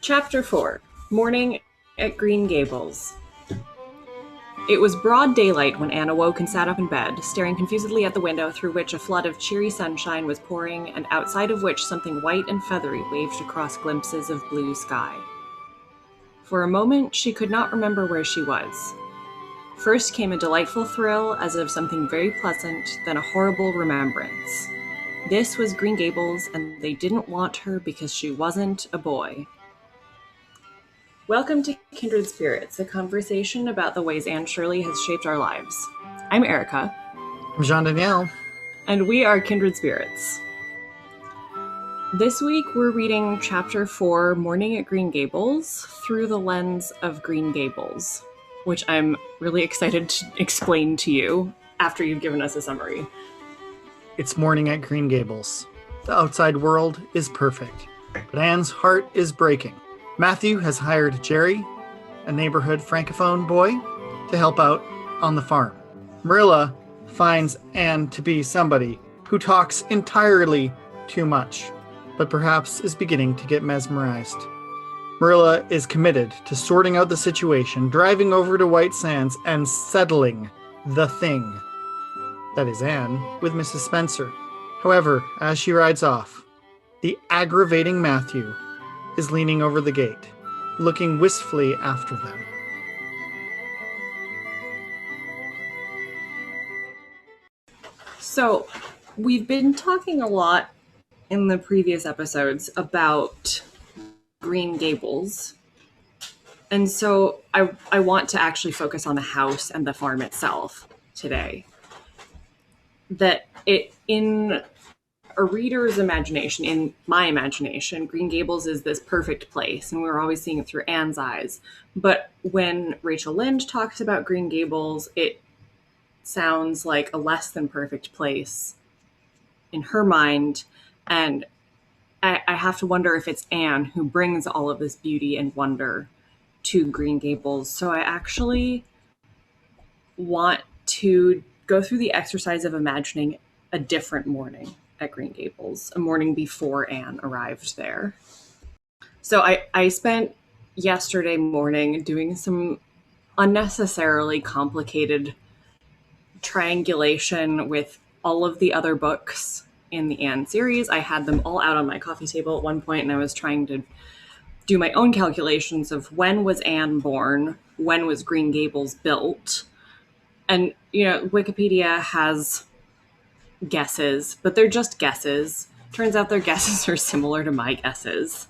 Chapter 4, Morning at Green Gables. It was broad daylight when Anne awoke and sat up in bed, staring confusedly at the window through which a flood of cheery sunshine was pouring and outside of which something white and feathery waved across glimpses of blue sky. For a moment, she could not remember where she was. First came a delightful thrill as of something very pleasant, then a horrible remembrance. This was Green Gables, and they didn't want her because she wasn't a boy. Welcome to Kindred Spirits, a conversation about the ways Anne Shirley has shaped our lives. I'm Erica. I'm Jean-Danielle. And we are Kindred Spirits. This week we're reading Chapter 4, Morning at Green Gables, through the lens of Green Gables, which I'm really excited to explain to you after you've given us a summary. It's morning at Green Gables. The outside world is perfect, but Anne's heart is breaking. Matthew has hired Jerry, a neighborhood francophone boy, to help out on the farm. Marilla finds Anne to be somebody who talks entirely too much, but perhaps is beginning to get mesmerized. Marilla is committed to sorting out the situation, driving over to White Sands, and settling the thing. That is Anne with Mrs. Spencer. However, as she rides off, the aggravating Matthew is leaning over the gate, looking wistfully after them. So, we've been talking a lot in the previous episodes about Green Gables. And so I want to actually focus on the house and the farm itself today. That in a reader's imagination, in my imagination, Green Gables is this perfect place, and we're always seeing it through Anne's eyes. But when Rachel Lynde talks about Green Gables, it sounds like a less than perfect place in her mind, and I have to wonder if it's Anne who brings all of this beauty and wonder to Green Gables. So I actually want to go through the exercise of imagining a different morning at Green Gables, a morning before Anne arrived there. So I spent yesterday morning doing some unnecessarily complicated triangulation with all of the other books in the Anne series. I had them all out on my coffee table at one point, and I was trying to do my own calculations of when was Anne born, when was Green Gables built. And, Wikipedia has guesses, but they're just guesses. Turns out their guesses are similar to my guesses,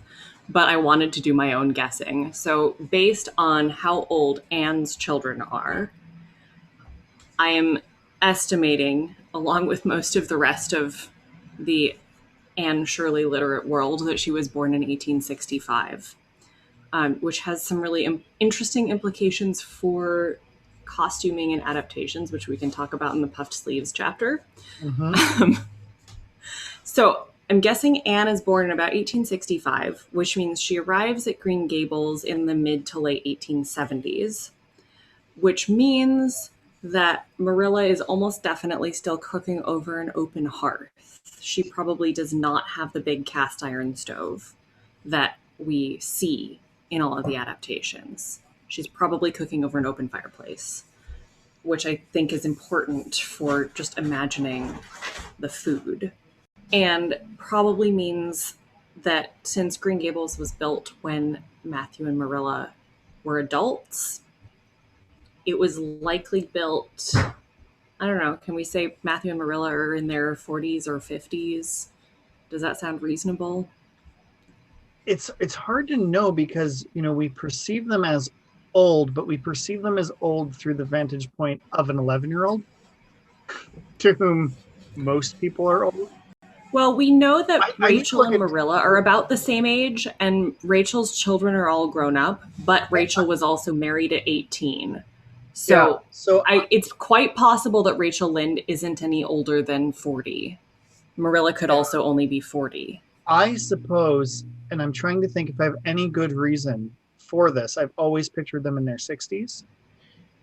but I wanted to do my own guessing. So based on how old Anne's children are, I am estimating, along with most of the rest of the Anne Shirley literate world, that she was born in 1865, which has some really interesting implications for costuming and adaptations, which we can talk about in the Puffed Sleeves chapter. Mm-hmm. So I'm guessing Anne is born in about 1865, which means she arrives at Green Gables in the mid to late 1870s, which means that Marilla is almost definitely still cooking over an open hearth. She probably does not have the big cast iron stove that we see in all of the adaptations. She's probably cooking over an open fireplace, which I think is important for just imagining the food. And probably means that since Green Gables was built when Matthew and Marilla were adults, it was likely built, I don't know, can we say Matthew and Marilla are in their 40s or 50s? Does that sound reasonable? It's hard to know because, we perceive them as old, but we perceive them as old through the vantage point of an 11-year-old to whom most people are old. Well, we know that Rachel and Marilla are about the same age, and Rachel's children are all grown up, but Rachel was also married at 18. So it's quite possible that Rachel Lynde isn't any older than 40. Marilla could also only be 40. I suppose, and I'm trying to think if I have any good reason for this, I've always pictured them in their 60s,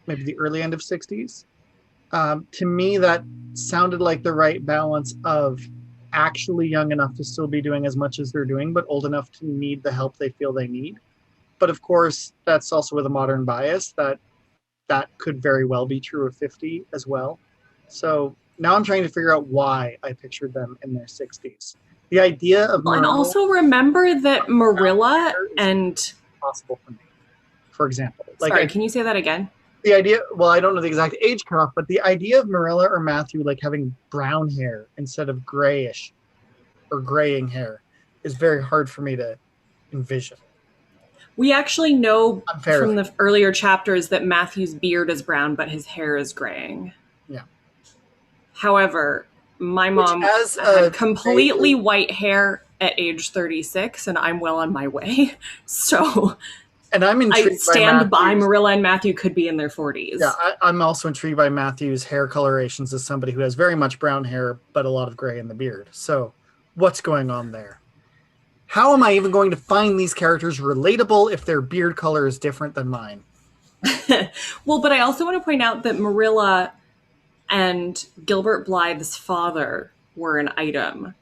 maybe the early end of 60s. To me, that sounded like the right balance of actually young enough to still be doing as much as they're doing, but old enough to need the help they feel they need. But of course, that's also with a modern bias that could very well be true of 50 as well. So now I'm trying to figure out why I pictured them in their 60s. The idea of And also remember that Marilla and possible for me, for example. Sorry, can you say that again? The idea, well, I don't know the exact age cutoff, but the idea of Marilla or Matthew like having brown hair instead of grayish or graying hair is very hard for me to envision. We actually know from the earlier chapters that Matthew's beard is brown, but his hair is graying. Yeah. However, my mom had completely white hair at age 36, and I'm well on my way. So and I'm intrigued I stand by Marilla and Matthew could be in their 40s. Yeah, I'm also intrigued by Matthew's hair colorations as somebody who has very much brown hair, but a lot of gray in the beard. So what's going on there? How am I even going to find these characters relatable if their beard color is different than mine? Well, but I also want to point out that Marilla and Gilbert Blythe's father were an item.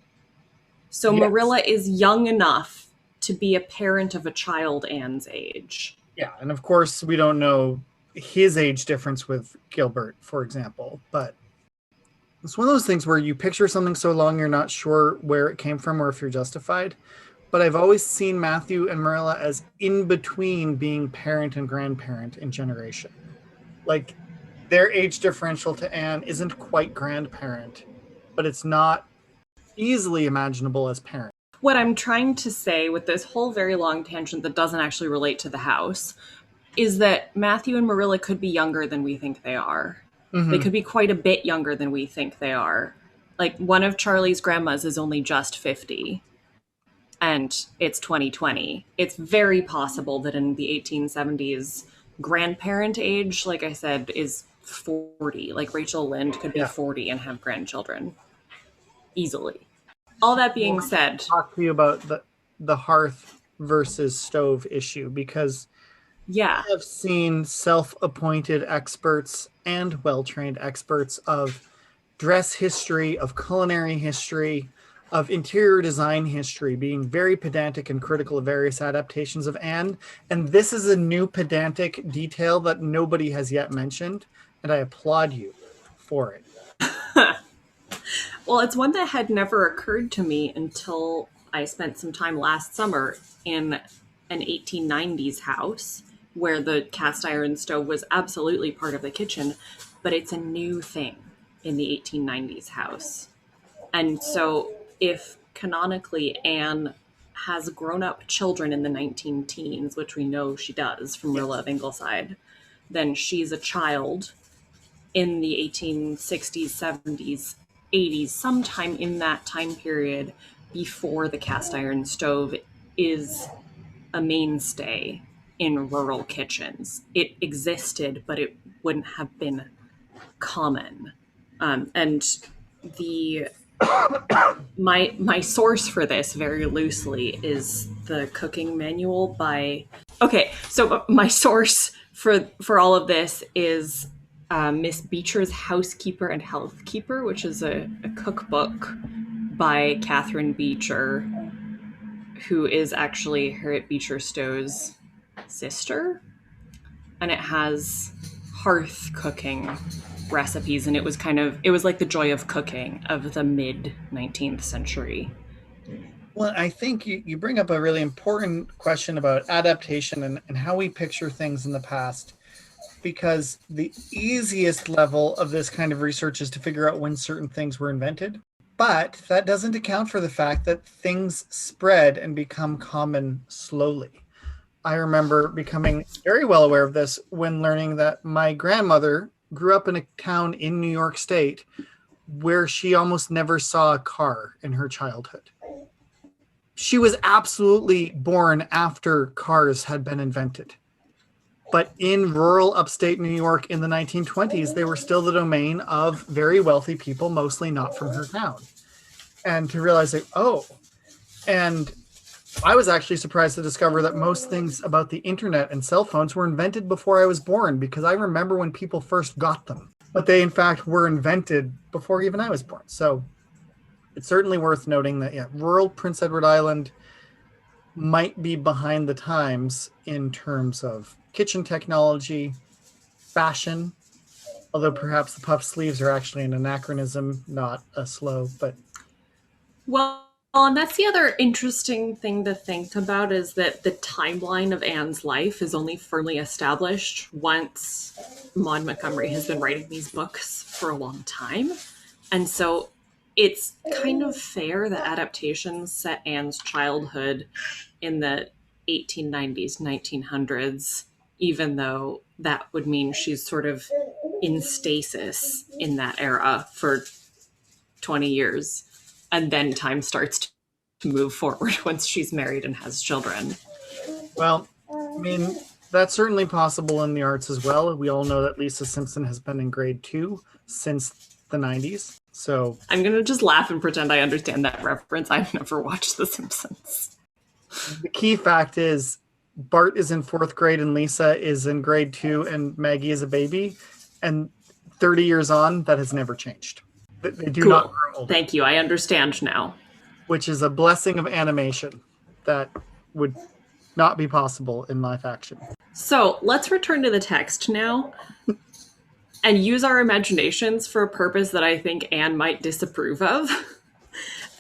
So yes. Marilla is young enough to be a parent of a child Anne's age. Yeah, and of course we don't know his age difference with Gilbert, for example, but it's one of those things where you picture something so long you're not sure where it came from or if you're justified. But I've always seen Matthew and Marilla as in between being parent and grandparent in generation. Like, their age differential to Anne isn't quite grandparent, but it's not easily imaginable as parent. What I'm trying to say with this whole very long tangent that doesn't actually relate to the house is that Matthew and Marilla could be younger than we think they are. Mm-hmm. They could be quite a bit younger than we think they are. Like, one of Charlie's grandmas is only just 50. And it's 2020. It's very possible that in the 1870s, grandparent age, like I said, is 40. Like Rachel Lynde could be 40 and have grandchildren easily. All that being said, talk to you about the hearth versus stove issue, because I have seen self-appointed experts and well-trained experts of dress history, of culinary history, of interior design history being very pedantic and critical of various adaptations of Anne. And this is a new pedantic detail that nobody has yet mentioned, and I applaud you for it. Well, it's one that had never occurred to me until I spent some time last summer in an 1890s house where the cast iron stove was absolutely part of the kitchen, but it's a new thing in the 1890s house. And so if canonically Anne has grown-up children in the 19-teens, which we know she does from Rilla of Ingleside, then she's a child in the 1860s, 70s, 80s, sometime in that time period before the cast iron stove is a mainstay in rural kitchens. It existed, but it wouldn't have been common. And the my source for this, very loosely, is the cooking manual by... Okay, so my source for all of this is Miss Beecher's Housekeeper and Healthkeeper, which is a cookbook by Catherine Beecher, who is actually Harriet Beecher Stowe's sister. And it has hearth cooking recipes, and it was like the joy of cooking of the mid-19th century. Well, I think you bring up a really important question about adaptation and how we picture things in the past, because the easiest level of this kind of research is to figure out when certain things were invented. But that doesn't account for the fact that things spread and become common slowly. I remember becoming very well aware of this when learning that my grandmother grew up in a town in New York State where she almost never saw a car in her childhood. She was absolutely born after cars had been invented. But in rural upstate New York in the 1920s, they were still the domain of very wealthy people, mostly not from her town. And to realize and I was actually surprised to discover that most things about the internet and cell phones were invented before I was born, because I remember when people first got them. But they, in fact, were invented before even I was born. So It's certainly worth noting that, rural Prince Edward Island might be behind the times in terms of kitchen technology, fashion, although perhaps the puff sleeves are actually an anachronism, not a slow, but... Well, and that's the other interesting thing to think about, is that the timeline of Anne's life is only firmly established once Maud Montgomery has been writing these books for a long time. And so it's kind of fair that adaptations set Anne's childhood in the 1890s, 1900s, even though that would mean she's sort of in stasis in that era for 20 years. And then time starts to move forward once she's married and has children. Well, I mean, that's certainly possible in the arts as well. We all know that Lisa Simpson has been in grade 2 since the 90s. So I'm going to just laugh and pretend I understand that reference. I've never watched The Simpsons. The key fact is Bart is in 4th grade and Lisa is in grade 2 and Maggie is a baby. And 30 years on, that has never changed. They do not grow older. Thank you. I understand now. Which is a blessing of animation that would not be possible in live action. So let's return to the text now and use our imaginations for a purpose that I think Anne might disapprove of.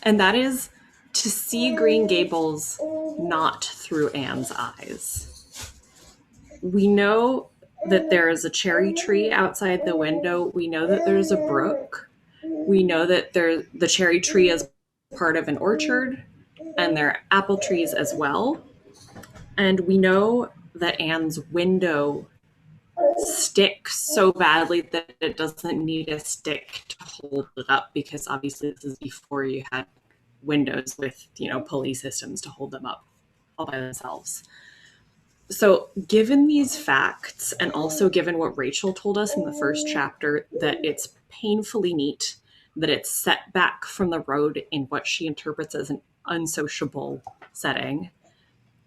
And that is to see Green Gables not through Anne's eyes. We know that there is a cherry tree outside the window. We know that there's a brook. We know that the cherry tree is part of an orchard, and there are apple trees as well. And we know that Anne's window sticks so badly that it doesn't need a stick to hold it up, because obviously this is before you had windows with, pulley systems to hold them up all by themselves. So given these facts, and also given what Rachel told us in the first chapter, that it's painfully neat, that it's set back from the road in what she interprets as an unsociable setting,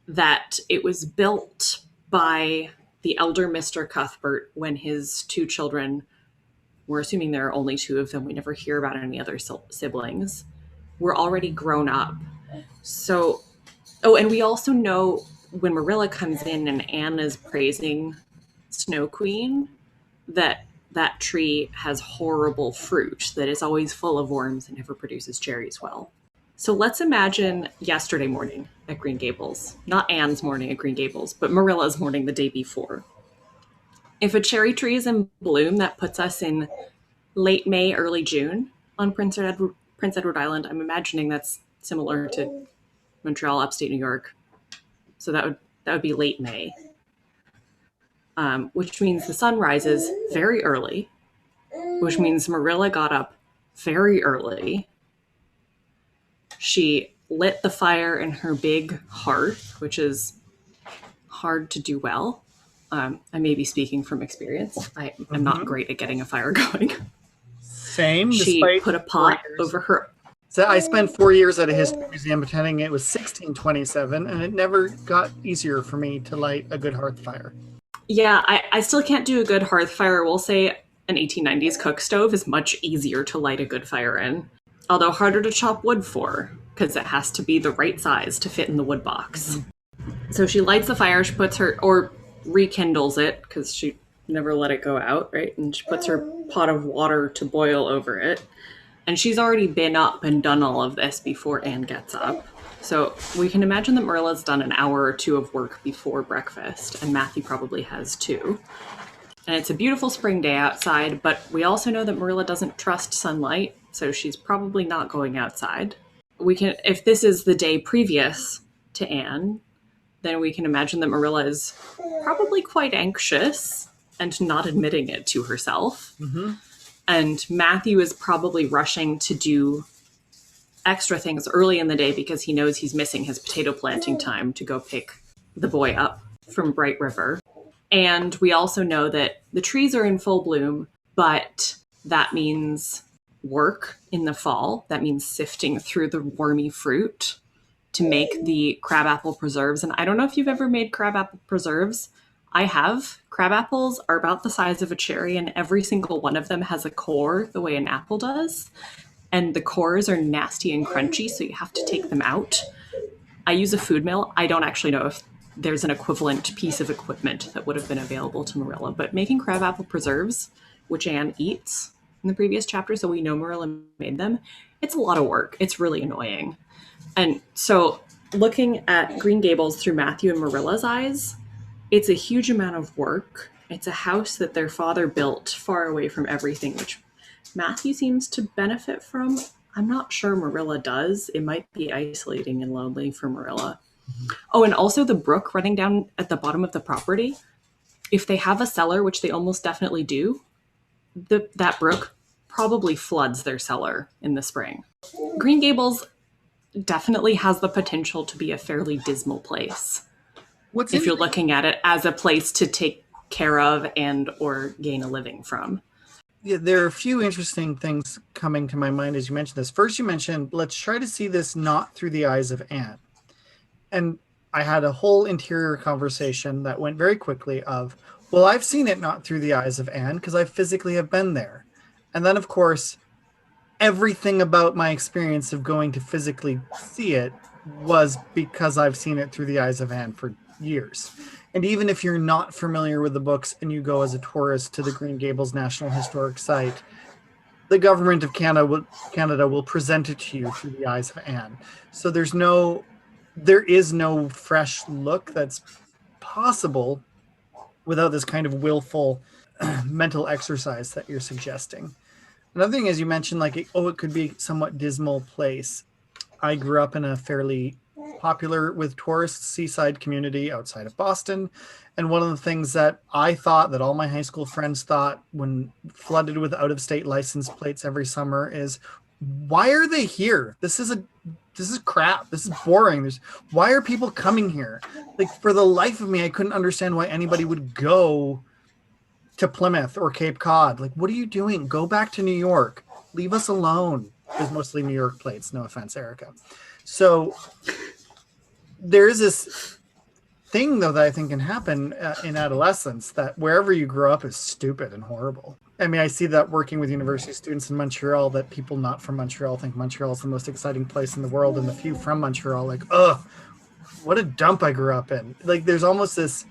that it was built by the elder Mr. Cuthbert when his 2 children, we're assuming there are only 2 of them, we never hear about any other siblings, were already grown up. So, and we also know when Marilla comes in and Anne is praising Snow Queen, that tree has horrible fruit that is always full of worms and never produces cherries well. So let's imagine yesterday morning at Green Gables. Not Anne's morning at Green Gables, but Marilla's morning the day before. If a cherry tree is in bloom, that puts us in late May, early June on Prince Edward Island. I'm imagining that's similar to Montreal, upstate New York. So that would be late May. Which means the sun rises very early, which means Marilla got up very early. She lit the fire in her big hearth, which is hard to do well. I may be speaking from experience. I am not great at getting a fire going. Same. She put a pot over her... So I spent 4 years at a history museum pretending it was 1627, and it never got easier for me to light a good hearth fire. Yeah, I still can't do a good hearth fire. We'll say an 1890s cook stove is much easier to light a good fire in. Although harder to chop wood for, because it has to be the right size to fit in the wood box. Mm-hmm. So she lights the fire, she puts or rekindles it, because she never let it go out, right? And she puts her pot of water to boil over it. And she's already been up and done all of this before Anne gets up. So we can imagine that Marilla's done an hour or 2 of work before breakfast, and Matthew probably has too. And it's a beautiful spring day outside, but we also know that Marilla doesn't trust sunlight, so she's probably not going outside. If this is the day previous to Anne, then we can imagine that Marilla is probably quite anxious and not admitting it to herself. Mm-hmm. And Matthew is probably rushing to do extra things early in the day because he knows he's missing his potato planting time to go pick the boy up from Bright River. And we also know that the trees are in full bloom, but that means work in the fall. That means sifting through the wormy fruit to make the crabapple preserves. And I don't know if you've ever made crabapple preserves. I have. Crabapples are about the size of a cherry, and every single one of them has a core the way an apple does. and the cores are nasty and crunchy, so you have to take them out. I use a food mill. I don't actually know if there's an equivalent piece of equipment that would have been available to Marilla, but making crabapple preserves, which Anne eats in the previous chapter, so we know Marilla made them, it's a lot of work. It's really annoying. And so looking at Green Gables through Matthew and Marilla's eyes, it's a huge amount of work. It's a house that their father built far away from everything, which Matthew seems to benefit from. I'm not sure Marilla does. It might be isolating and lonely for Marilla. Oh, and also the brook running down at the bottom of the property. If they have a cellar, which they almost definitely do, that brook probably floods their cellar in the spring. Green Gables definitely has the potential to be a fairly dismal place. If you're looking at it as a place to take care of and or gain a living from. Yeah, there are a few interesting things coming to my mind as you mentioned this. First, you mentioned, let's try to see this not through the eyes of Anne. And I had a whole interior conversation that went very quickly of, well, I've seen it not through the eyes of Anne because I physically have been there. And then, of course, everything about my experience of going to physically see it was because I've seen it through the eyes of Anne for years. And even if you're not familiar with the books and you go as a tourist to the Green Gables National Historic Site, the government of Canada will present it to you through the eyes of Anne. So there is no fresh look that's possible without this kind of willful mental exercise that you're suggesting. Another thing, as you mentioned, it could be a somewhat dismal place. I grew up in a fairly popular with tourists seaside community outside of Boston. And one of the things that I thought, that all my high school friends thought when flooded with out-of-state license plates every summer is, why are they here? This is crap. This is boring. Why are people coming here? For the life of me, I couldn't understand why anybody would go to Plymouth or Cape Cod. What are you doing? Go back to New York. Leave us alone. There's mostly New York plates. No offense, Erica. So there is this thing, though, that I think can happen in adolescence, that wherever you grow up is stupid and horrible. I mean, I see that working with university students in Montreal, that people not from Montreal think Montreal is the most exciting place in the world, and the few from Montreal, ugh, what a dump I grew up in. There's almost this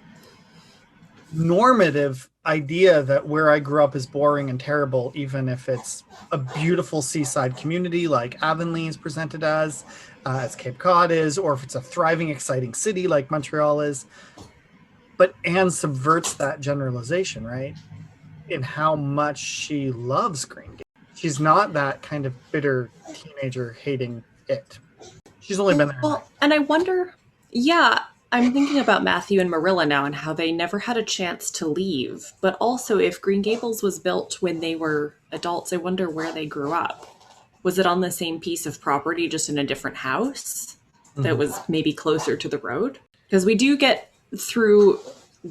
normative idea that where I grew up is boring and terrible, even if it's a beautiful seaside community like Avonlea is presented as Cape Cod is, or if it's a thriving, exciting city like Montreal is. But Anne subverts that generalization, right? In how much she loves Green Gables. She's not that kind of bitter teenager hating it. She's only been there. Well, and I wonder, I'm thinking about Matthew and Marilla now and how they never had a chance to leave. But also, if Green Gables was built when they were adults, I wonder where they grew up. Was it on the same piece of property, just in a different house that was maybe closer to the road? Because we do get, through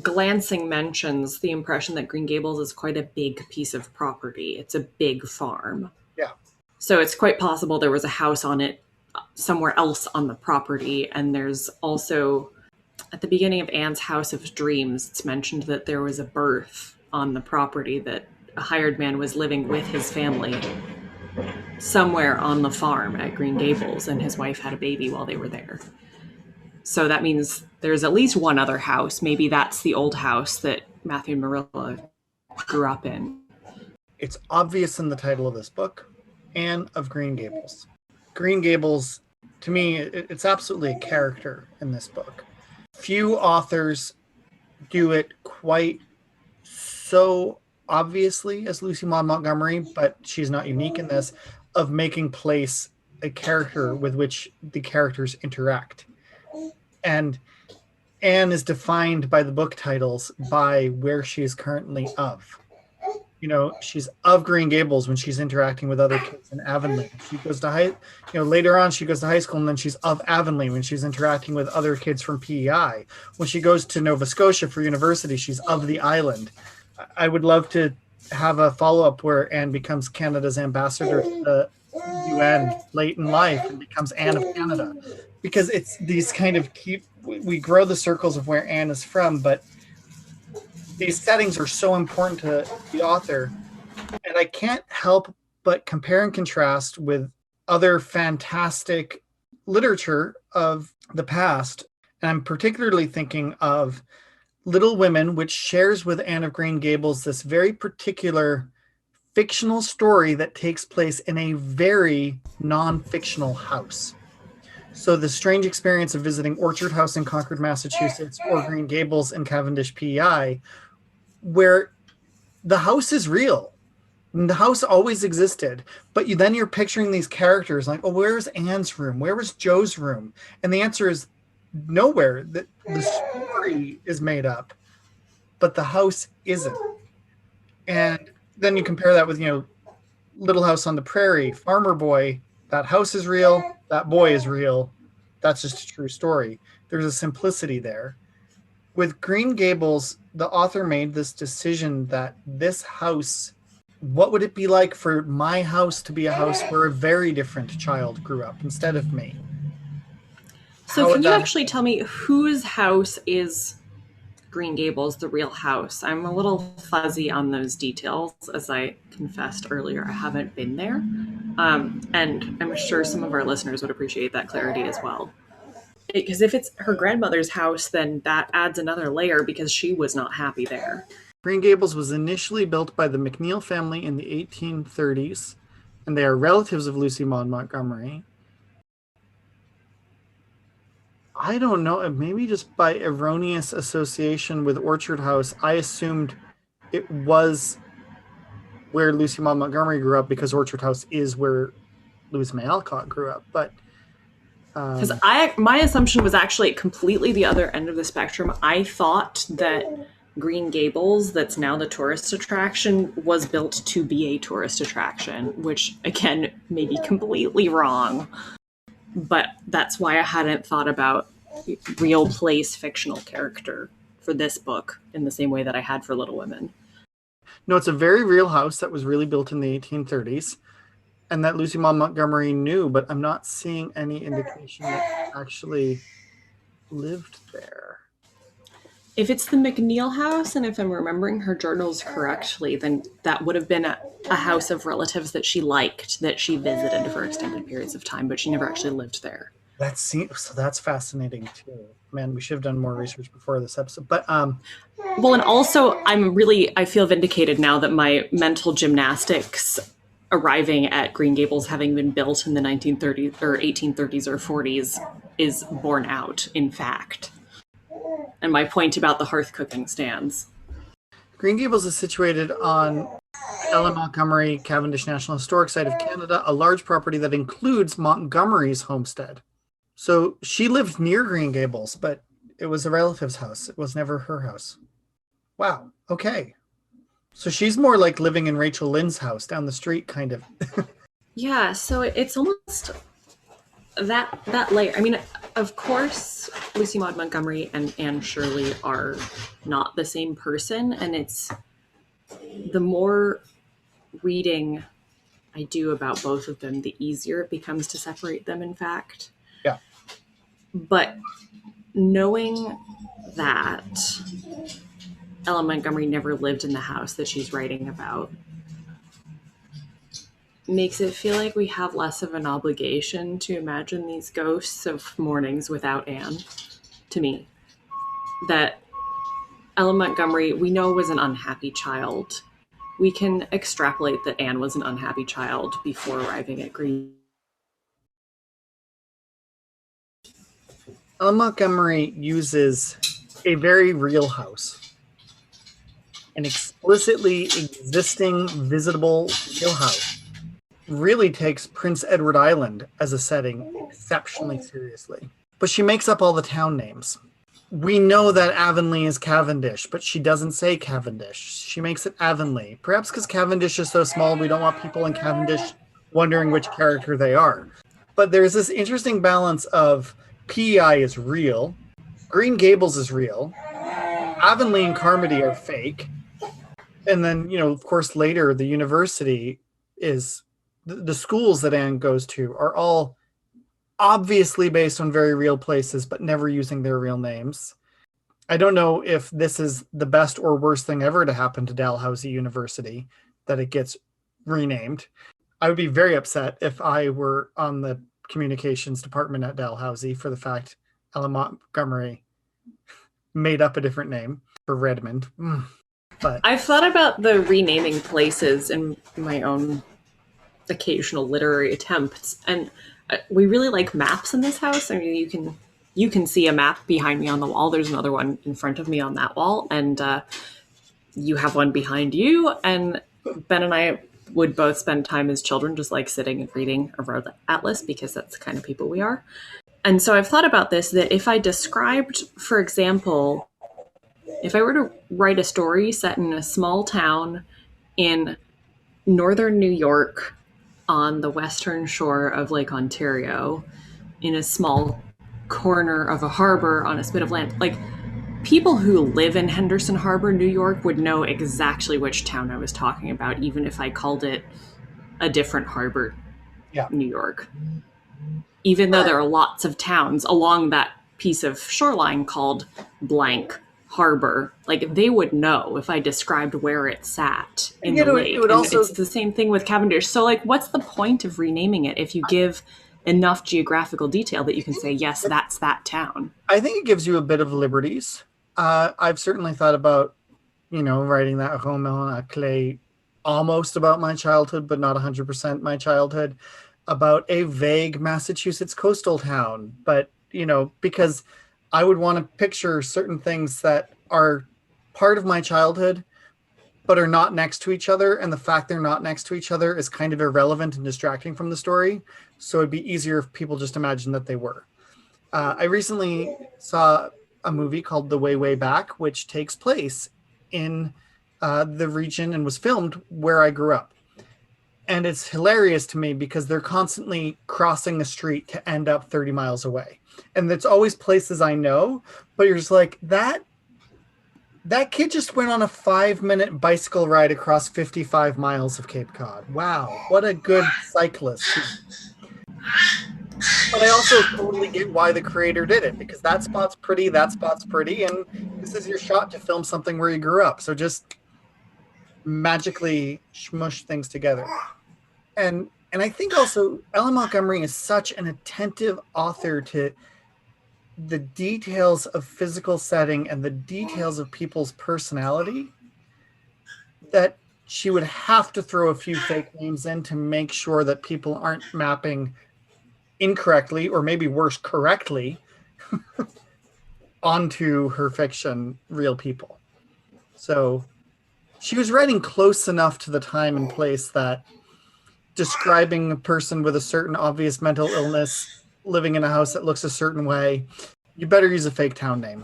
glancing mentions, the impression that Green Gables is quite a big piece of property. It's a big farm. Yeah. So it's quite possible there was a house on it somewhere else on the property. And there's also, at the beginning of Anne's House of Dreams, it's mentioned that there was a birth on the property, that a hired man was living with his family somewhere on the farm at Green Gables, and his wife had a baby while they were there. So that means there's at least one other house. Maybe that's the old house that Matthew and Marilla grew up in. It's obvious in the title of this book, Anne of Green Gables. Green Gables, to me, it's absolutely a character in this book. Few authors do it quite so obviously as Lucy Maud Montgomery, but she's not unique in this, of making place a character with which the characters interact. And Anne is defined by the book titles by where she is currently of. She's of Green Gables when she's interacting with other kids in Avonlea. She goes to later on she goes to high school, and then she's of Avonlea when she's interacting with other kids from PEI. When she goes to Nova Scotia for university, she's of the island. I would love to have a follow-up where Anne becomes Canada's ambassador to the UN late in life and becomes Anne of Canada, because it's these kind of we grow the circles of where Anne is from, but these settings are so important to the author, and I can't help but compare and contrast with other fantastic literature of the past. And I'm particularly thinking of Little Women, which shares with Anne of Green Gables this very particular fictional story that takes place in a very non-fictional house. So the strange experience of visiting Orchard House in Concord, Massachusetts, or Green Gables in Cavendish, PEI, where the house is real. And the house always existed, but you're picturing these characters like, oh, where's Anne's room? Where was Joe's room? And the answer is nowhere. The story is made up, but the house isn't. And then you compare that with, Little House on the Prairie, Farmer Boy. That house is real. That boy is real. That's just a true story. There's a simplicity there. With Green Gables, the author made this decision that this house, what would it be like for my house to be a house where a very different child grew up instead of me? So can you actually tell me whose house is Green Gables, the real house? I'm a little fuzzy on those details. As I confessed earlier, I haven't been there. And I'm sure some of our listeners would appreciate that clarity as well. Because if it's her grandmother's house, then that adds another layer because she was not happy there. Green Gables was initially built by the McNeil family in the 1830s, and they are relatives of Lucy Maud Montgomery. I don't know, maybe just by erroneous association with Orchard House, I assumed it was where Lucy Maud Montgomery grew up because Orchard House is where Louisa May Alcott grew up. But because my assumption was actually completely the other end of the spectrum. I thought that Green Gables, that's now the tourist attraction, was built to be a tourist attraction, which again may be completely wrong. But that's why I hadn't thought about real place fictional character for this book in the same way that I had for Little Women. No, it's a very real house that was really built in the 1830s and that Lucy Maud Montgomery knew, but I'm not seeing any indication that she actually lived there. If it's the McNeil house, and if I'm remembering her journals correctly, then that would have been a house of relatives that she liked, that she visited for extended periods of time, but she never actually lived there. So that's fascinating too. Man, we should have done more research before this episode. But well, and also I feel vindicated now that my mental gymnastics arriving at Green Gables having been built in the 1930s or 1830s or 40s is borne out, in fact. And my point about the hearth cooking stands. Green Gables is situated on Ellen Montgomery Cavendish National Historic Site of Canada, a large property that includes Montgomery's homestead. So she lived near Green Gables, but it was a relative's house. It was never her house. Wow. Okay. So she's more like living in Rachel Lynde's house down the street, kind of. Yeah. So it's almost that layer. I mean, of course, Lucy Maud Montgomery and Anne Shirley are not the same person. And it's the more reading I do about both of them, the easier it becomes to separate them, in fact. Yeah. But knowing that Ellen Montgomery never lived in the house that she's writing about makes it feel like we have less of an obligation to imagine these ghosts of mornings without Anne, to me. That Ellen Montgomery, we know, was an unhappy child. We can extrapolate that Anne was an unhappy child before arriving at Green. Ellen Montgomery uses a very real house, an explicitly existing, visitable real house. Really takes Prince Edward Island as a setting exceptionally seriously. But she makes up all the town names. We know that Avonlea is Cavendish, but she doesn't say Cavendish. She makes it Avonlea. Perhaps because Cavendish is so small, we don't want people in Cavendish wondering which character they are. But there's this interesting balance of PEI is real, Green Gables is real, Avonlea and Carmody are fake, and then, of course, later the university is... The schools that Anne goes to are all obviously based on very real places, but never using their real names. I don't know if this is the best or worst thing ever to happen to Dalhousie University, that it gets renamed. I would be very upset if I were on the communications department at Dalhousie for the fact Ella Montgomery made up a different name for Redmond. But I've thought about the renaming places in my own occasional literary attempts, and we really like maps in this house. I mean, you can see a map behind me on the wall. There's another one in front of me on that wall, and you have one behind you. And Ben and I would both spend time as children just like sitting and reading a road atlas because that's the kind of people we are. And so I've thought about this, that if I described, for example, if I were to write a story set in a small town in northern New York on the western shore of Lake Ontario, in a small corner of a harbor on a spit of land, like people who live in Henderson Harbor, New York, would know exactly which town I was talking about, even if I called it a different harbor, New York. Even though there are lots of towns along that piece of shoreline called blank harbor, like they would know if I described where it sat in the lake. It's the same thing with Cavendish. So like, what's the point of renaming it if you give enough geographical detail that you can say, yes, that's that town? I think it gives you a bit of liberties. I've certainly thought about, writing that roman à clé almost about my childhood, but not 100% my childhood, about a vague Massachusetts coastal town. But, because I would want to picture certain things that are part of my childhood, but are not next to each other. And the fact they're not next to each other is kind of irrelevant and distracting from the story. So it'd be easier if people just imagine that they were. I recently saw a movie called The Way Back, which takes place in the region and was filmed where I grew up. And it's hilarious to me because they're constantly crossing a street to end up 30 miles away. And it's always places I know, but you're just like, that kid just went on a 5-minute bicycle ride across 55 miles of Cape Cod. Wow, what a good cyclist. But I also totally get why the creator did it, because that spot's pretty, and this is your shot to film something where you grew up. So just magically smush things together. And I think also Ella Montgomery is such an attentive author to the details of physical setting and the details of people's personality that she would have to throw a few fake names in to make sure that people aren't mapping incorrectly, or maybe worse, correctly, onto her fiction real people. So she was writing close enough to the time and place that describing a person with a certain obvious mental illness living in a house that looks a certain way, you better use a fake town name.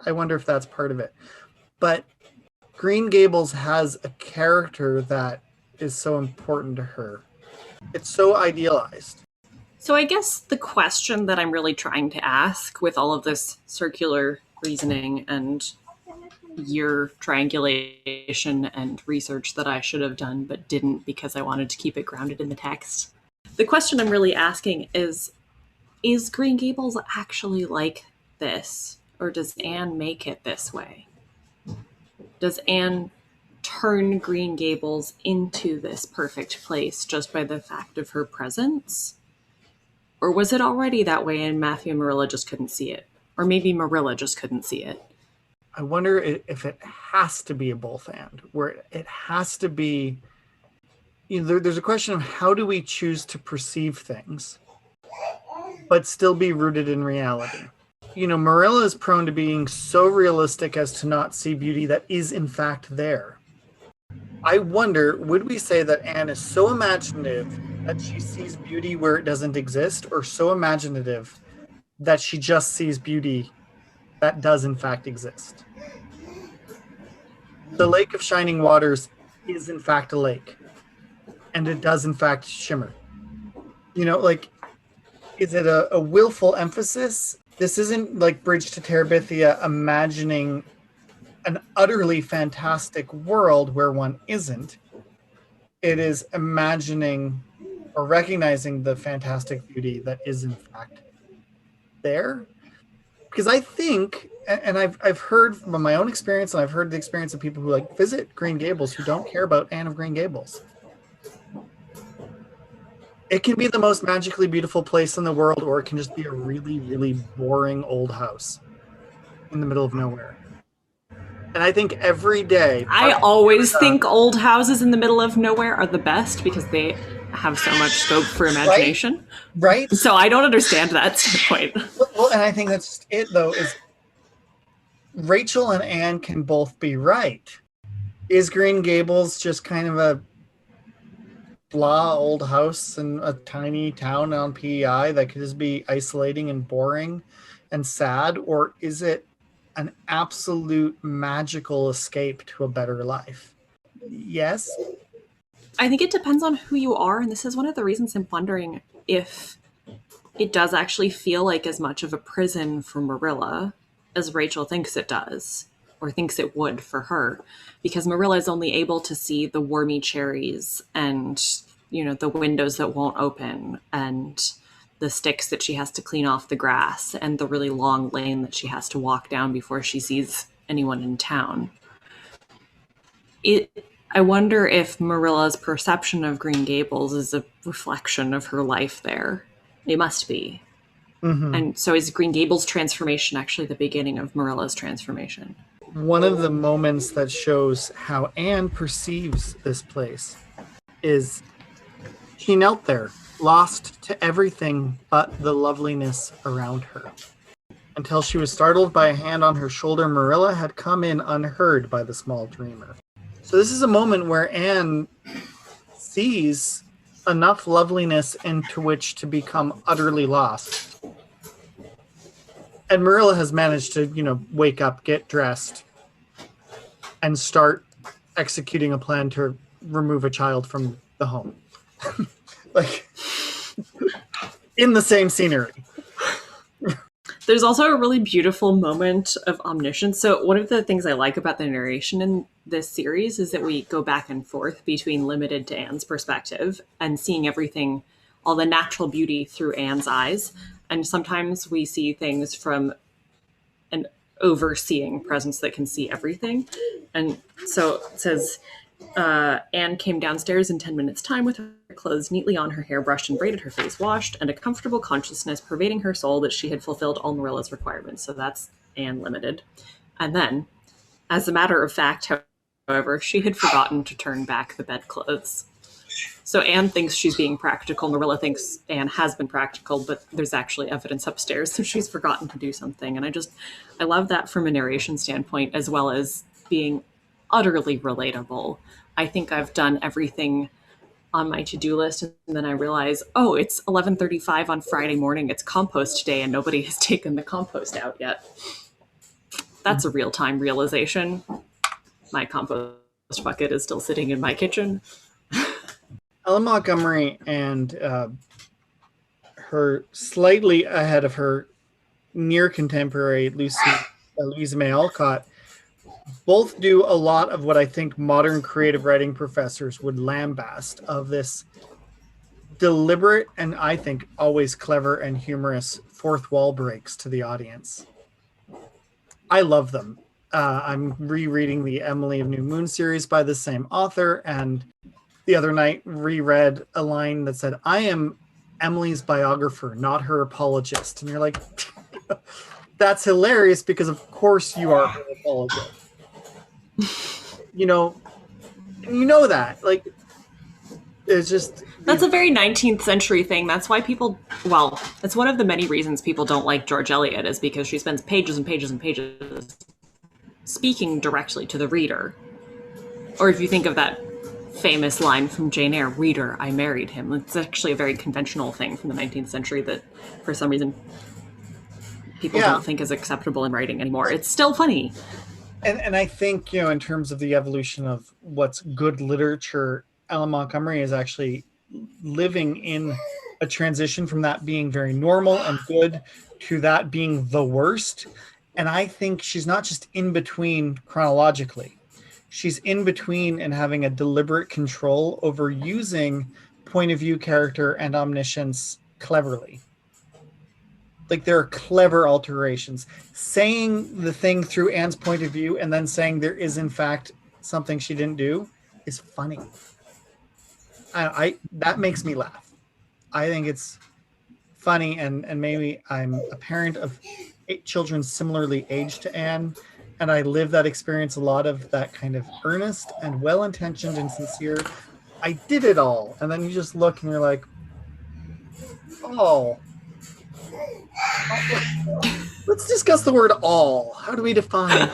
I wonder if that's part of it. But Green Gables has a character that is so important to her. It's so idealized. So I guess the question that I'm really trying to ask with all of this circular reasoning and year triangulation and research that I should have done but didn't because I wanted to keep it grounded in the text. The question I'm really asking is Green Gables actually like this? Or does Anne make it this way? Does Anne turn Green Gables into this perfect place just by the fact of her presence? Or was it already that way and Matthew and Marilla just couldn't see it? Or maybe Marilla just couldn't see it. I wonder if it has to be a both and, where it has to be, there's a question of how do we choose to perceive things, but still be rooted in reality. Marilla is prone to being so realistic as to not see beauty that is in fact there. I wonder, would we say that Anne is so imaginative that she sees beauty where it doesn't exist, or so imaginative that she just sees beauty that does in fact exist? The Lake of Shining Waters is in fact a lake, and it does in fact shimmer. Is it a willful emphasis? This isn't like Bridge to Terabithia imagining an utterly fantastic world where one isn't. It is imagining or recognizing the fantastic beauty that is in fact there. Because I think, and I've heard from my own experience, and I've heard the experience of people who visit Green Gables who don't care about Anne of Green Gables. It can be the most magically beautiful place in the world, or it can just be a really, really boring old house in the middle of nowhere. And I think every day... I always think old houses in the middle of nowhere are the best because they have so much scope for imagination. Right? So I don't understand that standpoint. Well, and I think that's it, though, is Rachel and Anne can both be right. Is Green Gables just kind of a blah old house in a tiny town on PEI that could just be isolating and boring and sad? Or is it an absolute magical escape to a better life? Yes. I think it depends on who you are. And this is one of the reasons I'm wondering if it does actually feel like as much of a prison for Marilla as Rachel thinks it does, or thinks it would for her, because Marilla is only able to see the wormy cherries and, the windows that won't open and the sticks that she has to clean off the grass and the really long lane that she has to walk down before she sees anyone in town. I wonder if Marilla's perception of Green Gables is a reflection of her life there. It must be. Mm-hmm. And so is Green Gables' transformation actually the beginning of Marilla's transformation? One of the moments that shows how Anne perceives this place is she knelt there, lost to everything but the loveliness around her, until she was startled by a hand on her shoulder. Marilla had come in unheard by the small dreamer. So this is a moment where Anne sees enough loveliness into which to become utterly lost. And Marilla has managed to, wake up, get dressed, and start executing a plan to remove a child from the home. Like, in the same scenery. There's also a really beautiful moment of omniscience. So one of the things I like about the narration in this series is that we go back and forth between limited to Anne's perspective and seeing everything, all the natural beauty through Anne's eyes. And sometimes we see things from an overseeing presence that can see everything. And so it says, Anne came downstairs in 10 minutes' time with her clothes neatly on, her hair brushed and braided, her face washed, and a comfortable consciousness pervading her soul that she had fulfilled all Marilla's requirements. So that's Anne limited. And then, as a matter of fact, however, she had forgotten to turn back the bedclothes. So Anne thinks she's being practical. Marilla thinks Anne has been practical, but there's actually evidence upstairs, so she's forgotten to do something. And I love that from a narration standpoint, as well as being utterly relatable. I think I've done everything on my to-do list, and then I realize, it's 11:35 on Friday morning. It's compost day, and nobody has taken the compost out yet. That's a real-time realization. My compost bucket is still sitting in my kitchen. Ellen Montgomery and her slightly ahead of her near contemporary Louisa May Alcott both do a lot of what I think modern creative writing professors would lambast, of this deliberate and I think always clever and humorous fourth wall breaks to the audience. I love them. I'm rereading the Emily of New Moon series by the same author, and the other night reread a line that said, "I am Emily's biographer, not her apologist." And you're like, that's hilarious, because of course you are her apologist. You know that. Like, it's just... That's a very 19th century thing. That's why it's one of the many reasons people don't like George Eliot, is because she spends pages and pages and pages speaking directly to the reader. Or if you think of that famous line from Jane Eyre, "Reader, I married him." It's actually a very conventional thing from the 19th century that for some reason people don't think is acceptable in writing anymore. It's still funny. And I think, in terms of the evolution of what's good literature, Ellen Montgomery is actually living in a transition from that being very normal and good to that being the worst. And I think she's not just in between chronologically. She's in between and having a deliberate control over using point of view, character, and omniscience cleverly. Like, there are clever alterations. Saying the thing through Anne's point of view and then saying there is, in fact, something she didn't do is funny. That makes me laugh. I think it's funny, and maybe I'm a parent of 8 children similarly aged to Anne, and I live that experience a lot of that kind of earnest and well-intentioned and sincere, I did it all. And then you just look and you're like, oh. Let's discuss the word all. How do we define?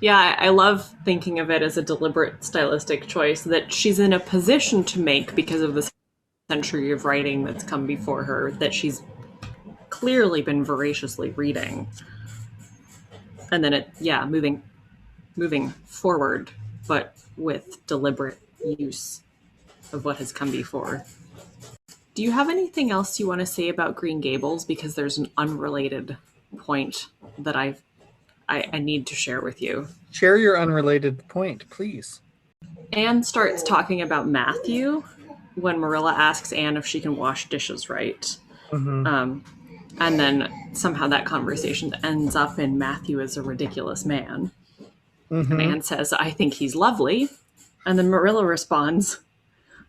Yeah, I love thinking of it as a deliberate stylistic choice that she's in a position to make because of the century of writing that's come before her, that she's clearly been voraciously reading. And then moving forward, but with deliberate use of what has come before. Do you have anything else you want to say about Green Gables? Because there's an unrelated point that I need to share with you. Share your unrelated point, please. Anne starts talking about Matthew when Marilla asks Anne if she can wash dishes right. Mm-hmm. And then somehow that conversation ends up in Matthew is a ridiculous man. Mm-hmm. And Anne says, I think he's lovely. And then Marilla responds,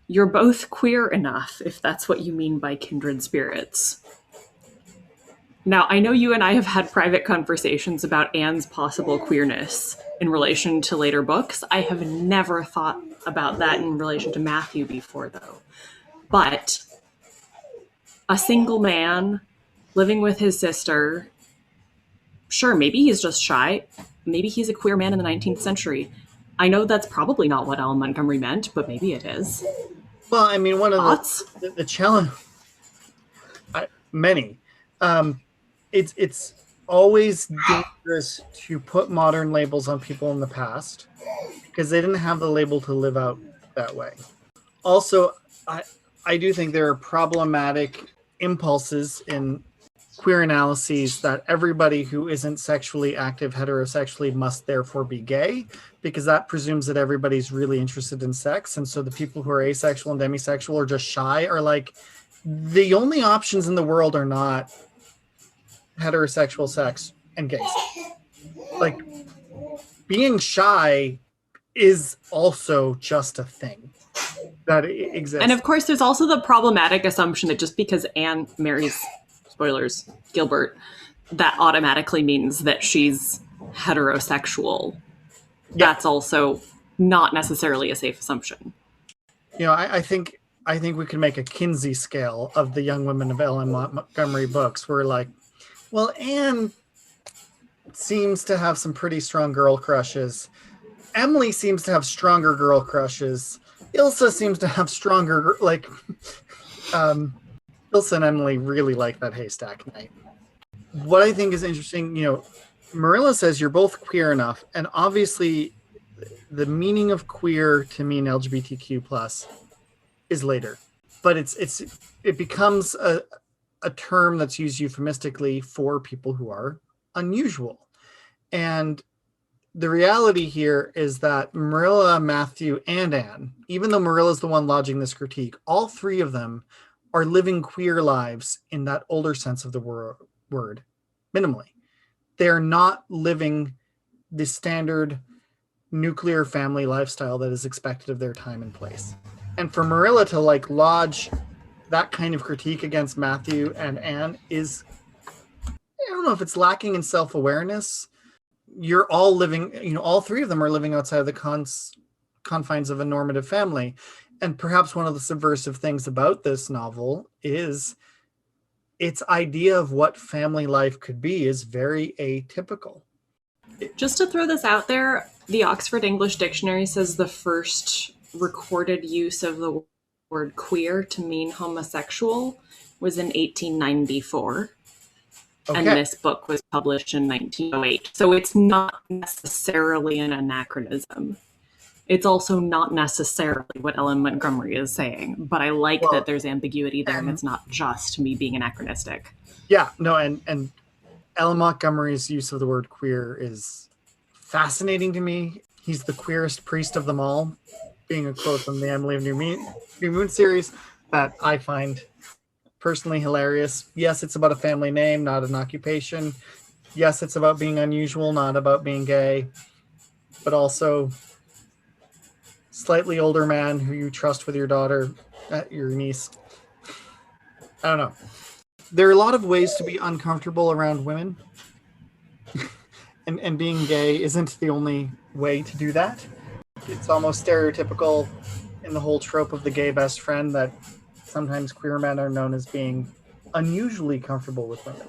you're both queer enough, if that's what you mean by kindred spirits. Now, I know you and I have had private conversations about Anne's possible queerness in relation to later books. I have never thought about that in relation to Matthew before, though. But a single man living with his sister, sure, maybe he's just shy. Maybe he's a queer man in the 19th century. I know that's probably not what Ellen Montgomery meant, but maybe it is. Well, I mean, one of the challenge, many, it's always dangerous to put modern labels on people in the past because they didn't have the label to live out that way. Also, I do think there are problematic impulses in queer analyses that everybody who isn't sexually active heterosexually must therefore be gay, because that presumes that everybody's really interested in sex. And so the people who are asexual and demisexual or just shy are like, the only options in the world are not heterosexual sex and gay sex. Like, being shy is also just a thing that exists. And of course, there's also the problematic assumption that just because Anne marries, spoilers, Gilbert, that automatically means that she's heterosexual. Yeah. That's also not necessarily a safe assumption. You know, I think we could make a Kinsey scale of the young women of Ellen Montgomery books where, like, well, Anne seems to have some pretty strong girl crushes. Emily seems to have stronger girl crushes. Ilsa seems to have stronger, like, Ilsa and Emily really like that haystack night. What I think is interesting, you know, Marilla says you're both queer enough, and obviously the meaning of queer to mean LGBTQ plus is later, but it becomes a term that's used euphemistically for people who are unusual. And the reality here is that Marilla, Matthew, and Anne, even though Marilla's the one lodging this critique, all three of them are living queer lives in that older sense of the word, minimally. They are not living the standard nuclear family lifestyle that is expected of their time and place. And for Marilla to like lodge that kind of critique against Matthew and Anne is, I don't know if it's lacking in self-awareness. You're all living, you know, all three of them are living outside of the confines of a normative family. And perhaps one of the subversive things about this novel is its idea of what family life could be is very atypical. Just to throw this out there, the Oxford English Dictionary says the first recorded use of the word queer to mean homosexual was in 1894. Okay. And this book was published in 1908. So it's not necessarily an anachronism. It's also not necessarily what Ellen Montgomery is saying, but I like that there's ambiguity there and it's not just me being anachronistic. Yeah, no, and Ellen Montgomery's use of the word queer is fascinating to me. He's the queerest priest of them all, being a quote from the Emily of New Moon series that I find personally hilarious. Yes, it's about a family name, not an occupation. Yes, it's about being unusual, not about being gay, but also slightly older man who you trust with your daughter. at your niece. I don't know. There are a lot of ways to be uncomfortable around women. and being gay isn't the only way to do that. It's almost stereotypical in the whole trope of the gay best friend that sometimes queer men are known as being unusually comfortable with women.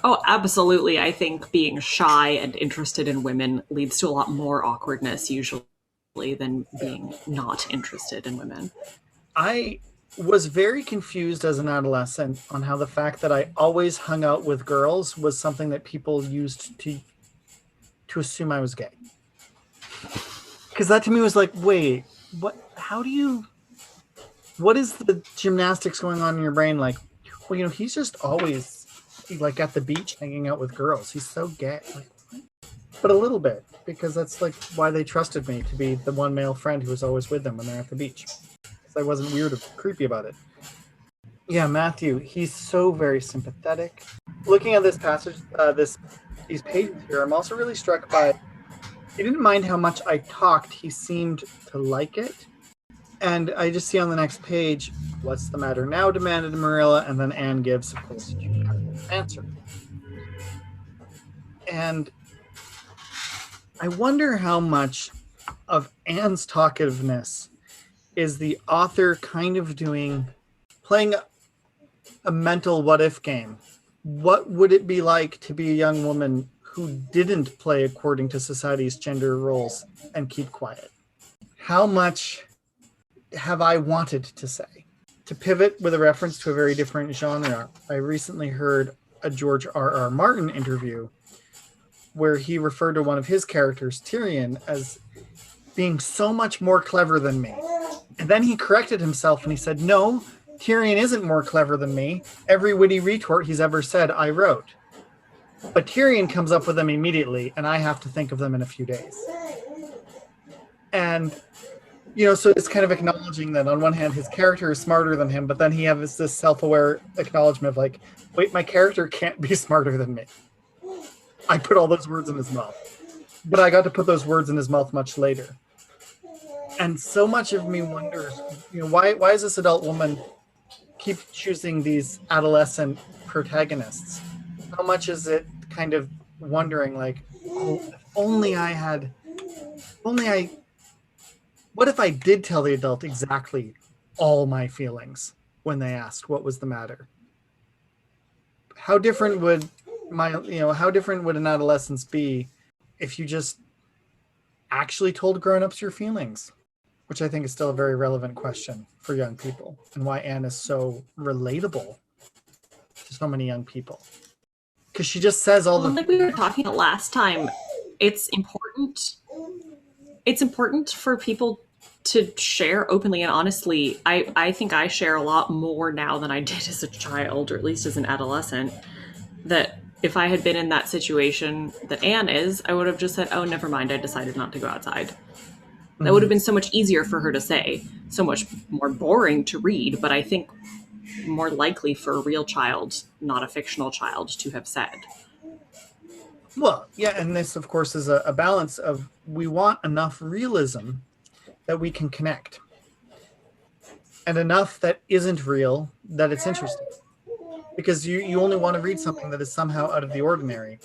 Oh, absolutely. I think being shy and interested in women leads to a lot more awkwardness usually than being not interested in women. I was very confused as an adolescent on how the fact that I always hung out with girls was something that people used to assume I was gay. Because that to me was like, wait, what is the gymnastics going on in your brain? Like, well, he's just always like at the beach hanging out with girls. He's so gay. Like, what? But a little bit, because that's like why they trusted me to be the one male friend who was always with them when they're at the beach. I wasn't weird or creepy about it. Yeah, Matthew, he's so very sympathetic. Looking at this passage, these pages here, I'm also really struck by, he didn't mind how much I talked. He seemed to like it. And I just see on the next page, what's the matter now, demanded Marilla, and then Anne gives, of course, an answer. And I wonder how much of Anne's talkativeness is the author kind of playing a mental what-if game. What would it be like to be a young woman who didn't play according to society's gender roles and keep quiet? How much have I wanted to say? To pivot with a reference to a very different genre, I recently heard a George R.R. Martin interview where he referred to one of his characters, Tyrion, as being so much more clever than me. And then he corrected himself and he said, no, Tyrion isn't more clever than me. Every witty retort he's ever said, I wrote. But Tyrion comes up with them immediately, and I have to think of them in a few days. And, so it's kind of acknowledging that on one hand, his character is smarter than him, but then he has this self-aware acknowledgement of like, wait, my character can't be smarter than me. I put all those words in his mouth. But I got to put those words in his mouth much later. And so much of me wonders, why does this adult woman keep choosing these adolescent protagonists? How much is it kind of wondering like, oh, what if I did tell the adult exactly all my feelings when they asked what was the matter? How different would an adolescence be if you just actually told grown-ups your feelings? Which I think is still a very relevant question for young people, and why Anne is so relatable to so many young people. Because she just says all like we were talking about last time, it's important for people to share openly and honestly. I think I share a lot more now than I did as a child, or at least as an adolescent. That if I had been in that situation that Anne is, I would have just said, oh, never mind, I decided not to go outside. That would have been so much easier for her to say, so much more boring to read, but I think more likely for a real child, not a fictional child, to have said. Well, yeah, and this, of course, is a balance of we want enough realism that we can connect, and enough that isn't real that it's interesting. Because you only want to read something that is somehow out of the ordinary.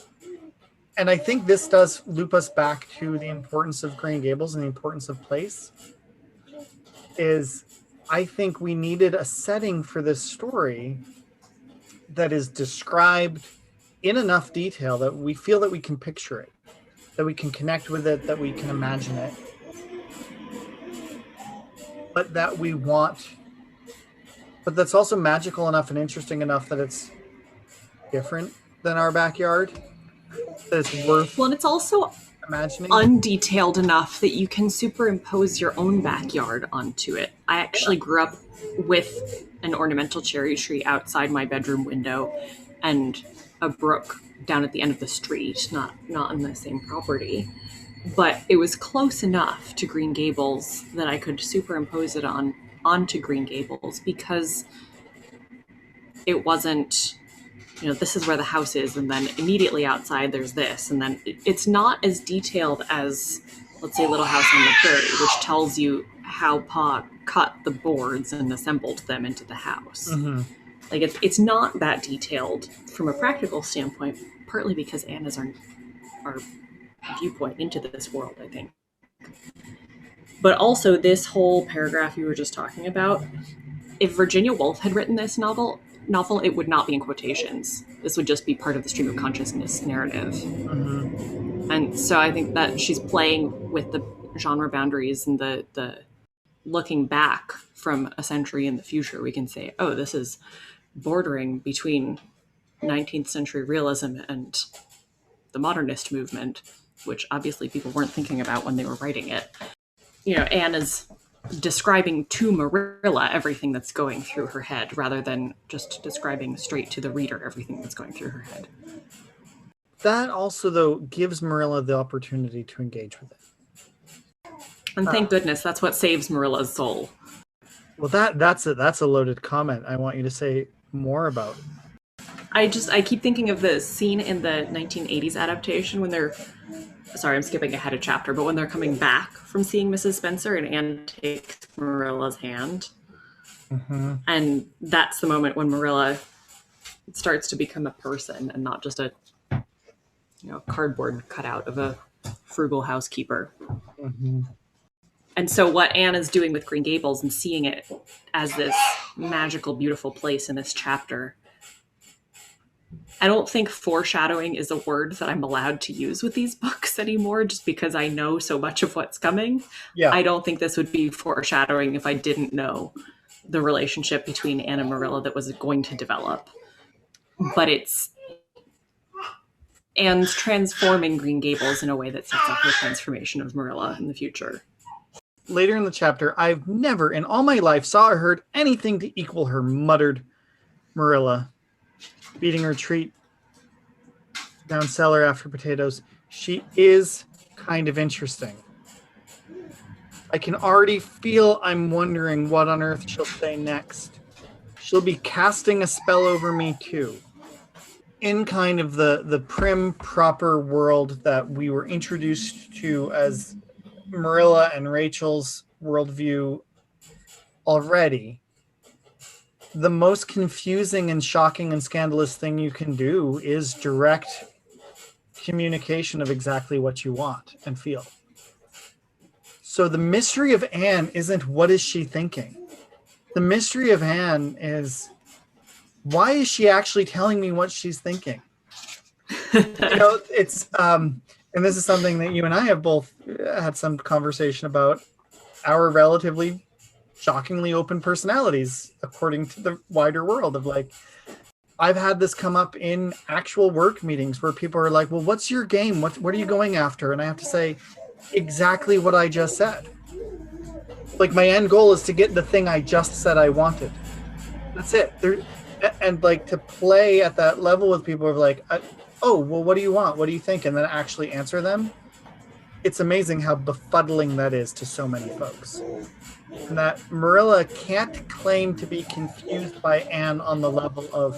And I think this does loop us back to the importance of Green Gables and the importance of place. I think we needed a setting for this story that is described in enough detail that we feel that we can picture it, that we can connect with it, that we can imagine it. But that's also magical enough and interesting enough that it's different than our backyard. That it's worth and it's also imagining. Undetailed enough that you can superimpose your own backyard onto it. I actually grew up with an ornamental cherry tree outside my bedroom window and a brook down at the end of the street, not on the same property. But it was close enough to Green Gables that I could superimpose it onto Green Gables, because it wasn't, this is where the house is, and then immediately outside there's this, and then it's not as detailed as, let's say, Little House on the Prairie, which tells you how Pa cut the boards and assembled them into the house. Mm-hmm. Like, it's not that detailed from a practical standpoint, partly because Anne is our viewpoint into this world, I think. But also, this whole paragraph you were just talking about, if Virginia Woolf had written this novel, it would not be in quotations. This would just be part of the stream of consciousness narrative. Mm-hmm. And so I think that she's playing with the genre boundaries and the looking back from a century in the future. We can say, oh, this is bordering between 19th century realism and the modernist movement, which obviously people weren't thinking about when they were writing it. You know, Anne is describing to Marilla everything that's going through her head rather than just describing straight to the reader everything that's going through her head. That also, though, gives Marilla the opportunity to engage with it. And thank goodness, that's what saves Marilla's soul. Well, that's a loaded comment. I want you to say more about. I keep thinking of the scene in the 1980s adaptation when they're, sorry, I'm skipping ahead a chapter, but when they're coming back from seeing Mrs. Spencer and Anne takes Marilla's hand. Mm-hmm. And that's the moment when Marilla starts to become a person and not just a cardboard cutout of a frugal housekeeper. Mm-hmm. And so what Anne is doing with Green Gables and seeing it as this magical, beautiful place in this chapter, I don't think foreshadowing is a word that I'm allowed to use with these books anymore, just because I know so much of what's coming. Yeah. I don't think this would be foreshadowing if I didn't know the relationship between Anne and Marilla that was going to develop. But it's Anne's transforming Green Gables in a way that sets up her transformation of Marilla in the future. Later in the chapter, I've never in all my life saw or heard anything to equal her, muttered Marilla, beating her treat down cellar after potatoes. She is kind of interesting. I can already feel I'm wondering what on earth she'll say next. She'll be casting a spell over me too. In kind of the prim, proper world that we were introduced to as Marilla and Rachel's worldview already, the most confusing and shocking and scandalous thing you can do is direct communication of exactly what you want and feel. So the mystery of Anne isn't what is she thinking. The mystery of Anne is, why is she actually telling me what she's thinking? It's and this is something that you and I have both had some conversation about, our relatively shockingly open personalities according to the wider world of like, I've had this come up in actual work meetings where people are like, well, what's your game? What are you going after? And I have to say exactly what I just said. Like, my end goal is to get the thing I just said I wanted. That's it. And like, to play at that level with people of like, oh, well, what do you want? What do you think? And then actually answer them. It's amazing how befuddling that is to so many folks. And that Marilla can't claim to be confused by Anne on the level of,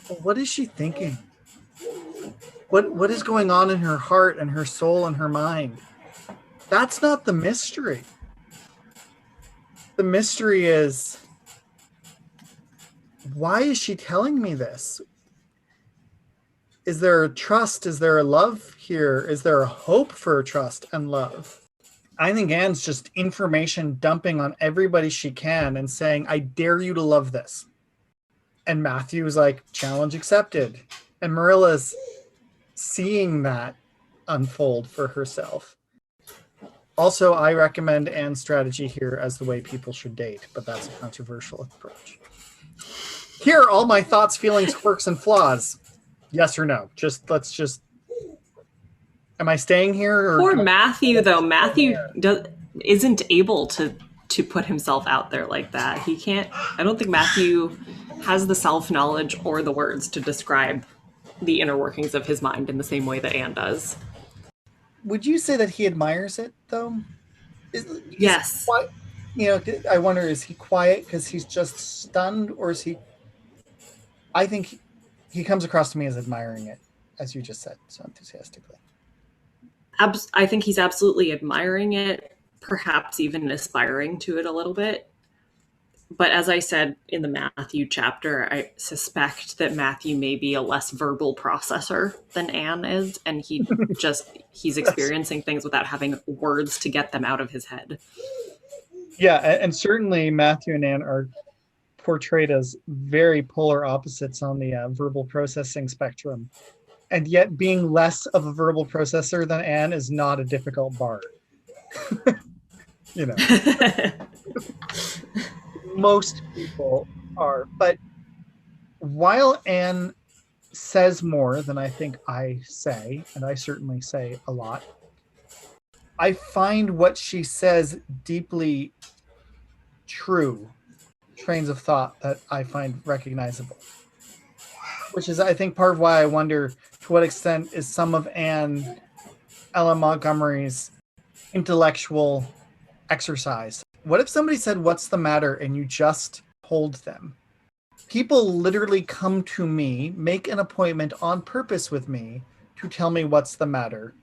well, what is she thinking? What is going on in her heart and her soul and her mind? That's not the mystery. The mystery is, why is she telling me this? Is there a trust? Is there a love here? Is there a hope for trust and love? I think Anne's just information dumping on everybody she can and saying, I dare you to love this. And Matthew's like, challenge accepted. And Marilla's seeing that unfold for herself. Also, I recommend Anne's strategy here as the way people should date, but that's a controversial approach. Here are all my thoughts, feelings, quirks, and flaws. Yes or no? Am I staying here? Or poor Matthew, though. Matthew isn't able to put himself out there like that. He can't. I don't think Matthew has the self-knowledge or the words to describe the inner workings of his mind in the same way that Anne does. Would you say that he admires it, though? Yes. I wonder, is he quiet because he's just stunned, or is he... I think he comes across to me as admiring it, as you just said, so enthusiastically. I think he's absolutely admiring it. perhaps even aspiring to it a little bit. But as I said in the Matthew chapter, I suspect that Matthew may be a less verbal processor than Anne is, and he's experiencing things without having words to get them out of his head. Yeah, and certainly Matthew and Anne are portrayed as very polar opposites on the verbal processing spectrum. And yet being less of a verbal processor than Anne is not a difficult bar. You know. Most people are. But while Anne says more than I think I say, and I certainly say a lot, I find what she says deeply true trains of thought that I find recognizable. Which is, I think, part of why I wonder to what extent is some of Anne Ellen Montgomery's intellectual exercise. What if somebody said, "What's the matter?" and you just hold them? People literally come to me, make an appointment on purpose with me to tell me what's the matter.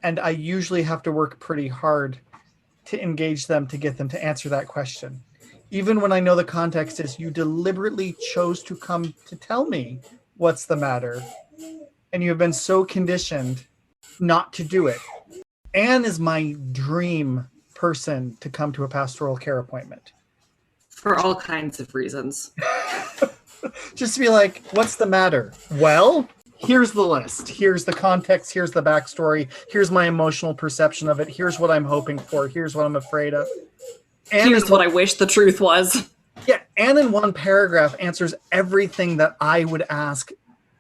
And I usually have to work pretty hard to engage them to get them to answer that question. Even when I know the context is you deliberately chose to come to tell me what's the matter, and you have been so conditioned not to do it. Anne is my dream person to come to a pastoral care appointment. For all kinds of reasons. Just to be like, what's the matter? Well, here's the list. Here's the context. Here's the backstory. Here's my emotional perception of it. Here's what I'm hoping for. Here's what I'm afraid of. Here's what I wish the truth was. Yeah, Anne in one paragraph answers everything that I would ask